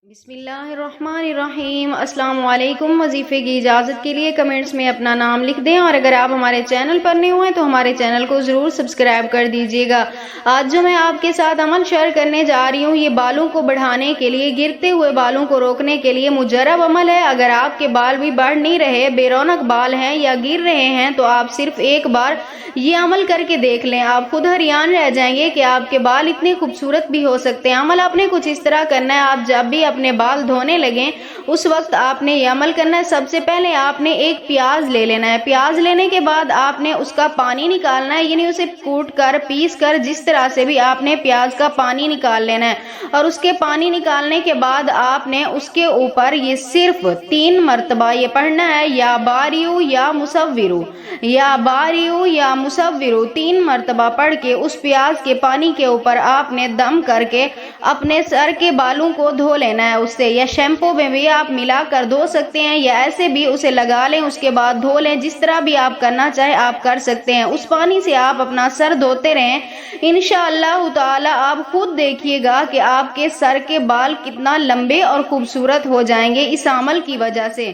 بسم اللہ الرحمن الرحیم۔ السلام علیکم۔ وظیفے کی اجازت کے لیے کمنٹس میں اپنا نام لکھ دیں، اور اگر آپ ہمارے چینل پر نئے ہوئے تو ہمارے چینل کو ضرور سبسکرائب کر دیجیے گا۔ آج جو میں آپ کے ساتھ عمل شیئر کرنے جا رہی ہوں، یہ بالوں کو بڑھانے کے لیے، گرتے ہوئے بالوں کو روکنے کے لیے مجرب عمل ہے۔ اگر آپ کے بال بھی بڑھ نہیں رہے، بے رونق بال ہیں یا گر رہے ہیں، تو آپ صرف ایک بار یہ عمل کر کے دیکھ لیں، آپ خود حیران رہ جائیں گے کہ آپ کے بال اتنے خوبصورت بھی ہو سکتے ہیں۔ عمل آپ نے کچھ اس طرح کرنا ہے، آپ جب بھی اپنے بال دھونے لگیں اس وقت آپ نے یہ عمل کرنا ہے۔ سب سے پہلے آپ نے ایک پیاز لے لینا ہے، پیاز لینے کے بعد آپ نے اس کا پانی نکالنا ہے، یعنی اسے کوٹ کر پیس کر جس طرح سے بھی آپ نے پیاز کا پانی نکال لینا ہے، اور اس کے پانی نکالنے کے بعد آپ نے اس کے اوپر یہ صرف 3 مرتبہ یہ پڑھنا ہے، یا باریو یا مصورو، یا باریو یا مصورو، 3 مرتبہ پڑھ کے اس پیاز کے پانی کے اوپر آپ نے دم کر کے اپنے سر کے بالوں کو دھو لینا ہے اس سے، یا شیمپو میں بھی آپ ملا کر دھو سکتے ہیں، یا ایسے بھی اسے لگا لیں اس کے بعد دھو لیں، جس طرح بھی آپ کرنا چاہے آپ کر سکتے ہیں۔ اس پانی سے آپ اپنا سر دھوتے رہیں، انشاءاللہ تعالی آپ خود دیکھیے گا کہ آپ کے سر کے بال کتنا لمبے اور خوبصورت ہو جائیں گے اس عمل کی وجہ سے۔